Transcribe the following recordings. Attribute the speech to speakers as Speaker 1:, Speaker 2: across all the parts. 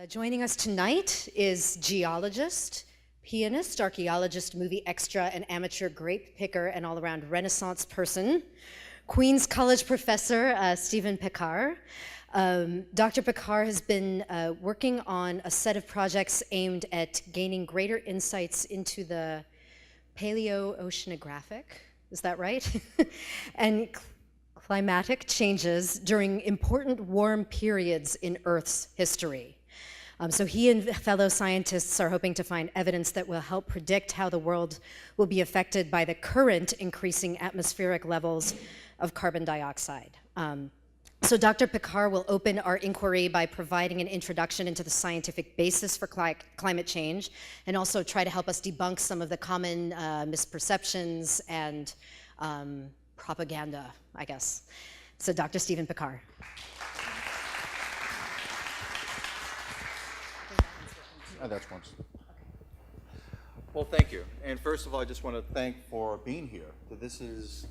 Speaker 1: Joining us tonight is geologist, pianist, archaeologist, movie extra, and amateur grape picker and all-around Renaissance person, Queens College professor Stephan Pekar. Dr. Pekar has been working on a set of projects aimed at gaining greater insights into the paleoceanographic, is that right? and climatic changes during important warm periods in Earth's history. So he and fellow scientists are hoping to find evidence that will help predict how the world will be affected by the current increasing atmospheric levels of carbon dioxide. So Dr. Pekar will open our inquiry by providing an introduction into the scientific basis for climate change and also try to help us debunk some of the common misperceptions and propaganda, I guess. So Dr. Stephan Pekar.
Speaker 2: Oh, that's once. Well, thank you. And first of all, I just want to thank for being here. This is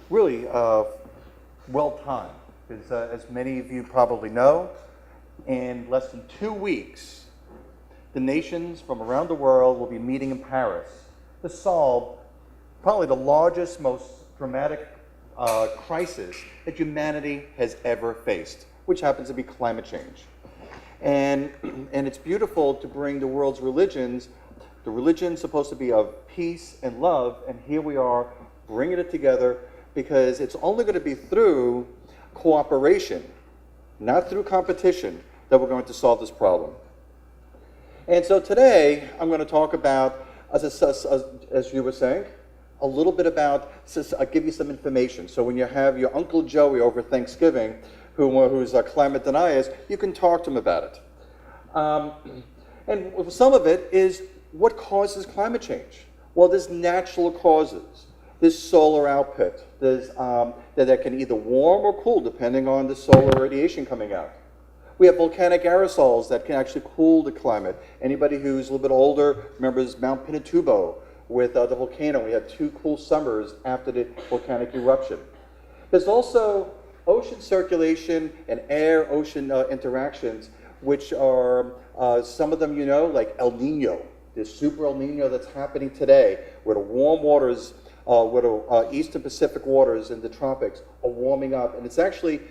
Speaker 2: really well timed, because as many of you probably know, in less than 2 weeks, the nations from around the world will be meeting in Paris to solve probably the largest, most dramatic crisis that humanity has ever faced, which happens to be climate change. And it's beautiful to bring the world's religions, the religion's supposed to be of peace and love, and here we are bringing it together, because it's only going to be through cooperation, not through competition, that we're going to solve this problem. And so today, I'm going to talk about, as you were saying, a little bit about, I'll give you some information. So when you have your Uncle Joey over Thanksgiving, who's a climate denier, you can talk to him about it. And some of it is what causes climate change. Well, there's natural causes. There's solar output. There's, that can either warm or cool depending on the solar radiation coming out. We have volcanic aerosols that can actually cool the climate. Anybody who's a little bit older remembers Mount Pinatubo with the volcano. We had 2 cool summers after the volcanic eruption. There's also ocean circulation and air-ocean interactions, which are some of them, you know, like El Nino, this super El Nino that's happening today, where the warm waters, where the eastern Pacific waters in the tropics are warming up, and it's actually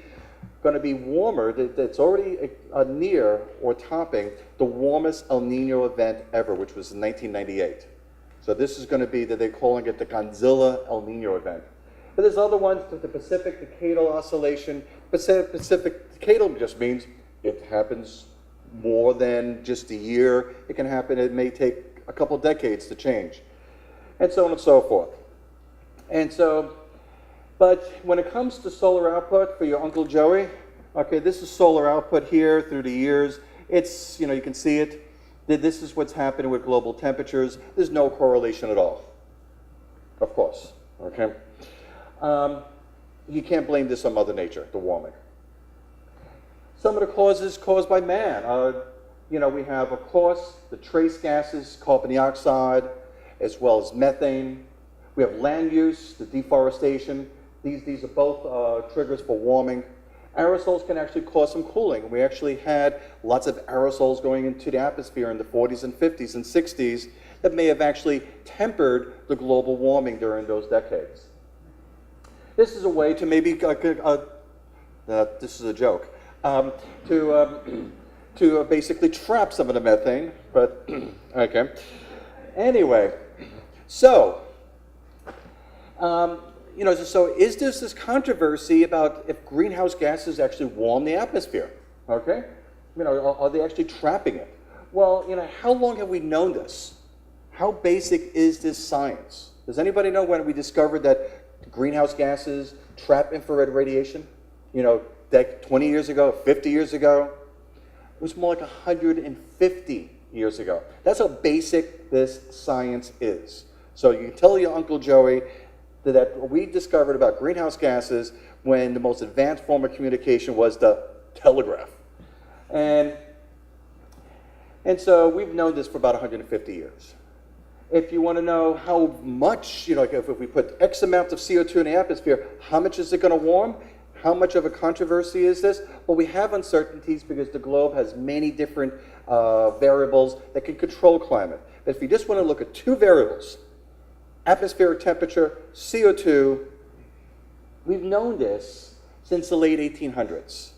Speaker 2: going to be warmer. It's already near or topping the warmest El Nino event ever, which was in 1998. So this is going to be, that they're calling it the Godzilla El Nino event. But there's other ones, the Pacific Decadal Oscillation. Pacific Decadal just means it happens more than just a year. It can happen, it may take a couple decades to change, and so on and so forth. And so, but when it comes to solar output for your Uncle Joey, okay, this is solar output here through the years. It's, you know, you can see it. This is what's happening with global temperatures. There's no correlation at all, of course, okay? You can't blame this on Mother Nature, the warming. Some of the causes caused by man. You know, we have, of course, the trace gases, carbon dioxide, as well as methane. We have land use, the deforestation. These are both triggers for warming. Aerosols can actually cause some cooling. We actually had lots of aerosols going into the atmosphere in the 40s and 50s and 60s that may have actually tempered the global warming during those decades. This is a way to maybe, this is a joke, to basically trap some of the methane, but okay. Anyway, so, you know, so is this controversy about if greenhouse gases actually warm the atmosphere, okay? You know, are they actually trapping it? Well, you know, how long have we known this? How basic is this science? Does anybody know when we discovered that greenhouse gases trap infrared radiation? You know, 20 years ago, 50 years ago? It was more like 150 years ago. That's how basic this science is. So you can tell your Uncle Joey that we discovered about greenhouse gases when the most advanced form of communication was the telegraph. And so we've known this for about 150 years. If you want to know how much, you know, if we put X amount of CO2 in the atmosphere, how much is it going to warm? how much of a controversy is this? Well, we have uncertainties because the globe has many different variables that can control climate. But if you just want to look at two variables, atmospheric temperature, CO2, we've known this since the late 1800s,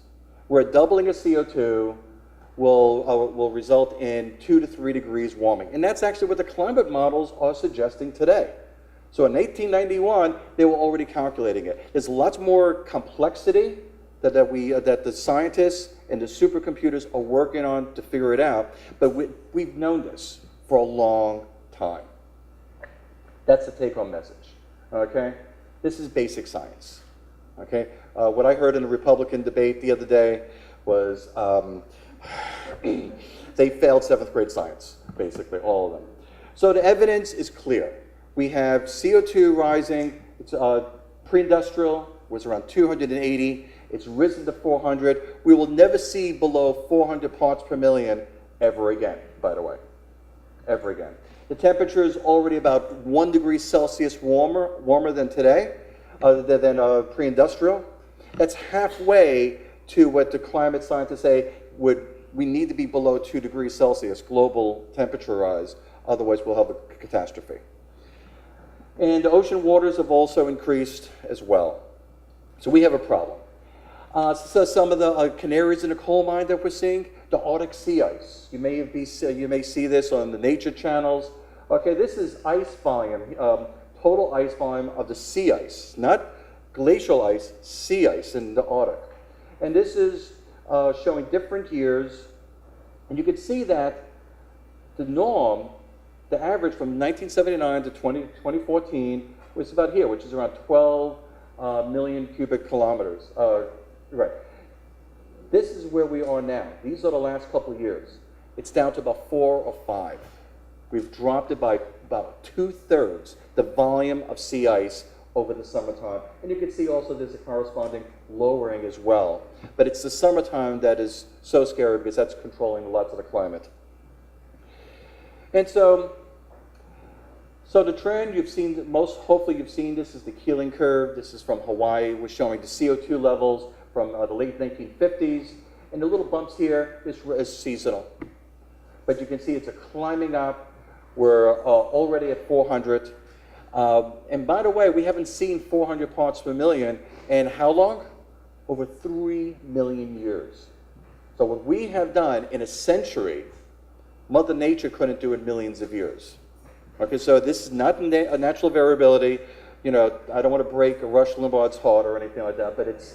Speaker 2: where a doubling of CO2 will result in 2 to 3 degrees warming. And that's actually what the climate models are suggesting today. So in 1891, they were already calculating it. There's lots more complexity that the scientists and the supercomputers are working on to figure it out, but we've known this for a long time. That's the take-home message, okay? This is basic science, okay? What I heard in the Republican debate the other day was they failed 7th grade science, basically, all of them. So the evidence is clear. We have CO2 rising. It's pre-industrial was around 280. It's risen to 400. We will never see below 400 parts per million ever again, by the way, ever again. The temperature is already about 1 degree Celsius warmer than today, than pre-industrial. That's halfway to what the climate scientists say we need to be below 2 degrees Celsius, global temperature rise, otherwise we'll have a catastrophe. And the ocean waters have also increased as well. So we have a problem. So some of the canaries in the coal mine that we're seeing, the Arctic sea ice. You may see this on the nature channels. Okay, this is ice volume, total ice volume of the sea ice, not glacial ice, sea ice in the Arctic. And this is showing different years. And you can see that the norm, the average from 1979 to 2014 was about here, which is around 12 million cubic kilometers. Right. This is where we are now. These are the last couple of years. It's down to about 4 or 5. We've dropped it by about 2/3 the volume of sea ice over the summertime. And you can see also there's a corresponding lowering as well. But it's the summertime that is so scary because that's controlling lots of the climate. And so the trend you've seen, hopefully you've seen this is the Keeling curve. This is from Hawaii. We're showing the CO2 levels from the late 1950s. And the little bumps here is seasonal. But you can see it's climbing up. We're already at 400. And by the way, we haven't seen 400 parts per million in how long? Over 3 million years. So what we have done in a century, Mother Nature couldn't do in millions of years. Okay, so this is not a natural variability. You know, I don't want to break Rush Limbaugh's heart or anything like that, but it's,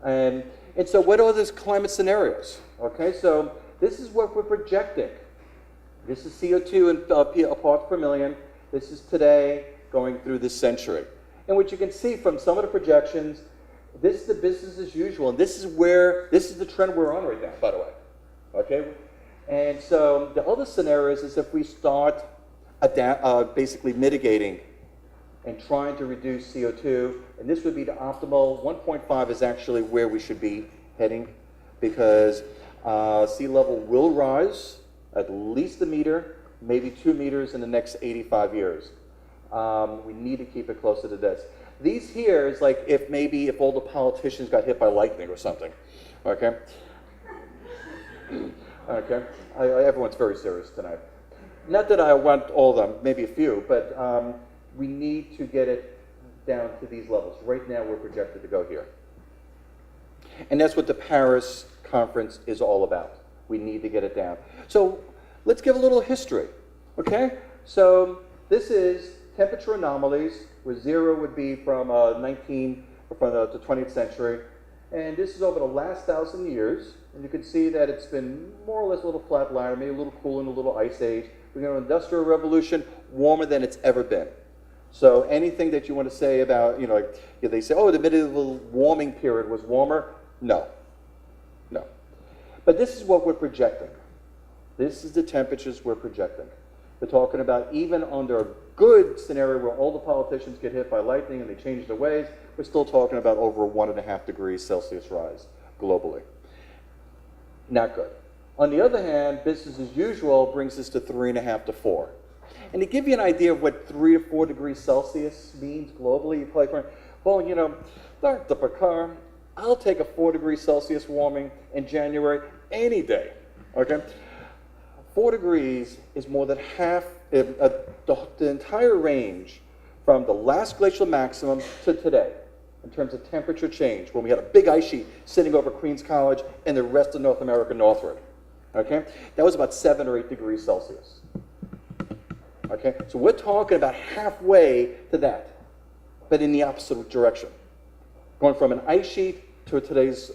Speaker 2: and so what are those climate scenarios? Okay, so this is what we're projecting. This is CO2 in parts per million. This is today going through this century. And what you can see from some of the projections, this is the business as usual. And this is the trend we're on right now, by the way. Okay? And so the other scenarios is if we start basically mitigating and trying to reduce CO2, and this would be the optimal. 1.5 is actually where we should be heading because sea level will rise at least a meter, maybe 2 meters in the next 85 years. We need to keep it closer to this. These here is like if all the politicians got hit by lightning or something, okay? Okay, everyone's very serious tonight. Not that I want all of them, maybe a few, but we need to get it down to these levels. Right now we're projected to go here. And that's what the Paris conference is all about. We need to get it down. So let's give a little history, okay? So this is temperature anomalies, where 0 would be from the 20th century. And this is over the last 1,000 years. And you can see that it's been more or less a little flat line, maybe a little cool in a little ice age. We're going to industrial revolution, warmer than it's ever been. So anything that you want to say about, they say, oh, the medieval warming period was warmer. No. No. But this is what we're projecting. This is the temperatures we're projecting. We're talking about even under a good scenario where all the politicians get hit by lightning and they change their ways, we're still talking about over 1.5 degrees Celsius rise globally. Not good. On the other hand, business as usual brings us to 3.5 to 4. And to give you an idea of what 3 to 4 degrees Celsius means globally, you probably think, well, Dr. Pekar, I'll take a 4 degrees Celsius warming in January any day, okay? 4 degrees is more than half, the entire range from the last glacial maximum to today in terms of temperature change, when we had a big ice sheet sitting over Queens College and the rest of North America northward, okay? That was about 7 or 8 degrees Celsius, okay? So we're talking about halfway to that, but in the opposite direction. Going from an ice sheet to today's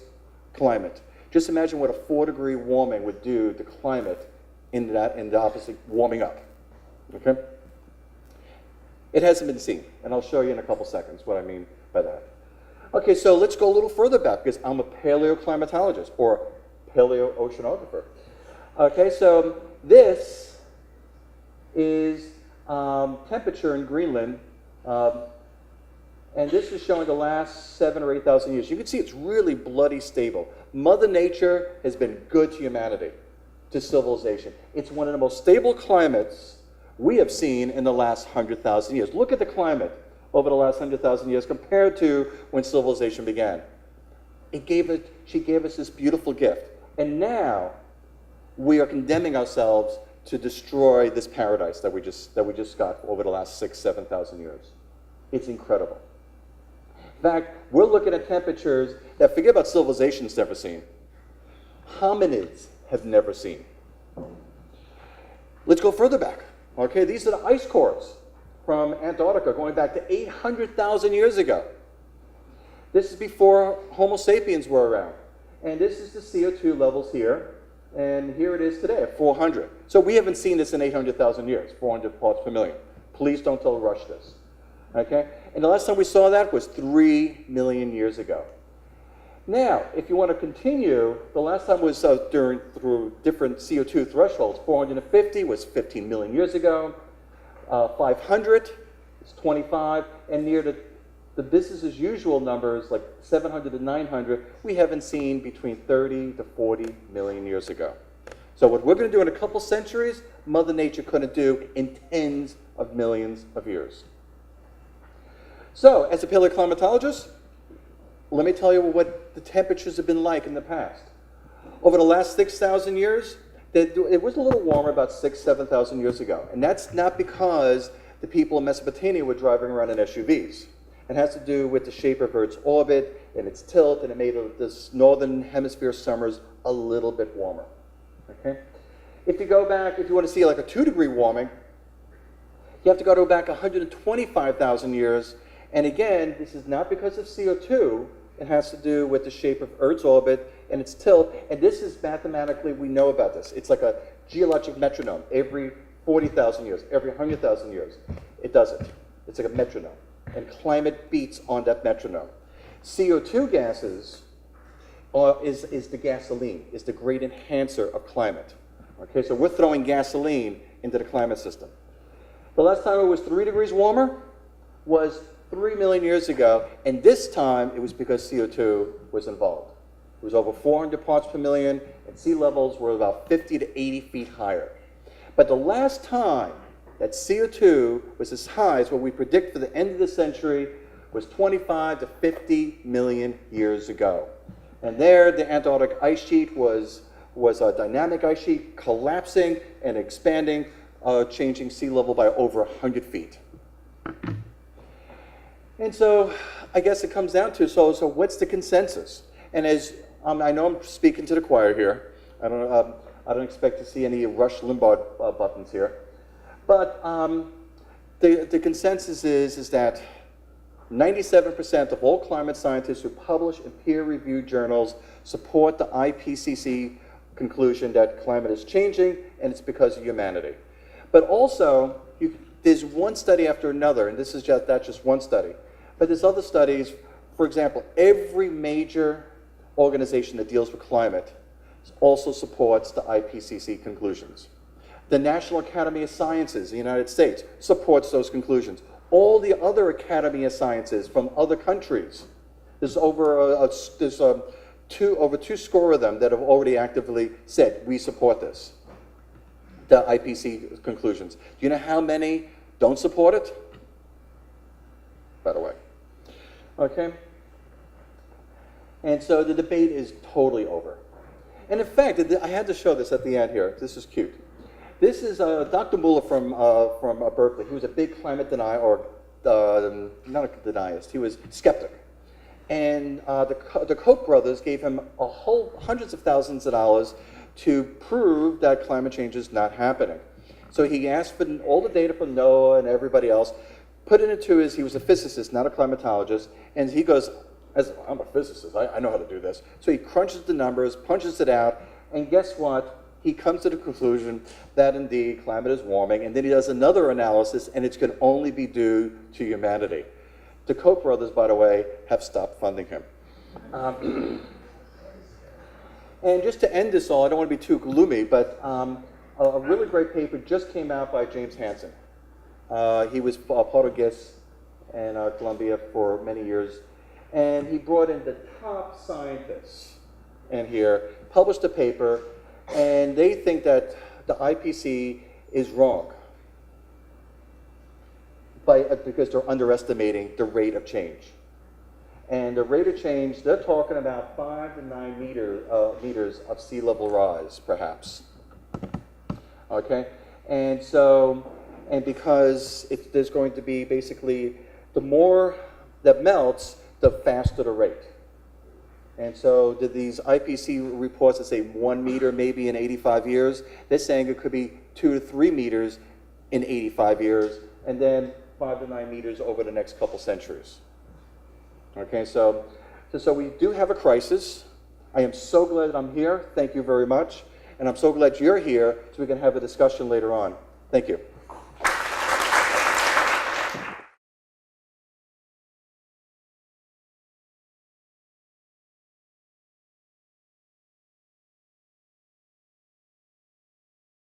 Speaker 2: climate. Just imagine what a 4-degree warming would do to climate in the opposite, warming up, okay? It hasn't been seen, and I'll show you in a couple seconds what I mean by that. Okay, so let's go a little further back, because I'm a paleoclimatologist, or paleoceanographer. Okay, so this is temperature in Greenland, and this is showing the last 7,000 or 8,000 years. You can see it's really bloody stable. Mother Nature has been good to humanity, to civilization. It's one of the most stable climates we have seen in the last 100,000 years. Look at the climate over the last 100,000 years compared to when civilization began. She gave us this beautiful gift. And now we are condemning ourselves to destroy this paradise that we just got over the last 6,000, 7,000 years. It's incredible. In fact, we're looking at temperatures that, forget about civilization's never seen. Hominids have never seen. Let's go further back. Okay, these are the ice cores from Antarctica going back to 800,000 years ago. This is before Homo sapiens were around. And this is the CO2 levels here. And here it is today at 400. So we haven't seen this in 800,000 years, 400 parts per million. Please don't rush this. Okay? And the last time we saw that was 3 million years ago. Now, if you want to continue, the last time was through different CO2 thresholds. 450 was 15 million years ago. 500 is 25. And near the business as usual numbers, like 700 to 900, we haven't seen between 30 to 40 million years ago. So what we're going to do in a couple centuries, Mother Nature couldn't do in tens of millions of years. So, as a paleoclimatologist, let me tell you what the temperatures have been like in the past. Over the last 6,000 years, it was a little warmer about 6,000, 7,000 years ago. And that's not because the people in Mesopotamia were driving around in SUVs. It has to do with the shape of Earth's orbit and its tilt, and it made this northern hemisphere summers a little bit warmer. Okay? If you go back, if you want to see like a 2-degree warming, you have to go back 125,000 years. And again, this is not because of CO2. It has to do with the shape of Earth's orbit and its tilt. And this is mathematically, we know about this. It's like a geologic metronome. Every 40,000 years, every 100,000 years, it does it. It's like a metronome. And climate beats on that metronome. CO2 gases is the gasoline, is the great enhancer of climate. Okay, so we're throwing gasoline into the climate system. The last time it was 3 degrees warmer was 3 million years ago, and this time it was because CO2 was involved. It was over 400 parts per million, and sea levels were about 50 to 80 feet higher. But the last time that CO2 was as high as what we predict for the end of the century was 25 to 50 million years ago. And there, the Antarctic ice sheet was a dynamic ice sheet, collapsing and expanding, changing sea level by over 100 feet. And so I guess it comes down to, so what's the consensus? And as I know I'm speaking to the choir here. I don't expect to see any Rush Limbaugh buttons here. But the consensus is that 97% of all climate scientists who publish in peer-reviewed journals support the IPCC conclusion that climate is changing and it's because of humanity. But also, there's one study after another, and that's just one study. But there's other studies. For example, every major organization that deals with climate also supports the IPCC conclusions. The National Academy of Sciences in the United States supports those conclusions. All the other Academy of Sciences from other countries, there's over two score of them that have already actively said, we support this, the IPCC conclusions. Do you know how many don't support it? By the way. Okay. And so the debate is totally over. And in fact, I had to show this at the end here. This is cute. This is Dr. Muller from Berkeley. He was a big climate denier, or not a deniist, he was skeptic. And the Koch brothers gave him hundreds of thousands of dollars to prove that climate change is not happening. So he asked for all the data from NOAA and everybody else, put it into he was a physicist, not a climatologist, and he goes, I'm a physicist, I know how to do this. So he crunches the numbers, punches it out, and guess what? He comes to the conclusion that indeed climate is warming, and then he does another analysis, and it's going to only be due to humanity. The Koch brothers, by the way, have stopped funding him. And just to end this all, I don't want to be too gloomy, but a really great paper just came out by James Hansen. He was part of GISS and Columbia for many years, and he brought in the top scientists in here, published a paper, and they think that the IPC is wrong because they're underestimating the rate of change. And the rate of change, they're talking about 5 to 9 meters of sea level rise, perhaps. Okay? And so, and because there's going to be basically, the more that melts, the faster the rate. And so did these IPC reports that say 1 meter maybe in 85 years, they're saying it could be 2 to 3 meters in 85 years, and then 5 to 9 meters over the next couple centuries. Okay, so we do have a crisis. I am so glad that I'm here. Thank you very much. And I'm so glad you're here so we can have a discussion later on. Thank you.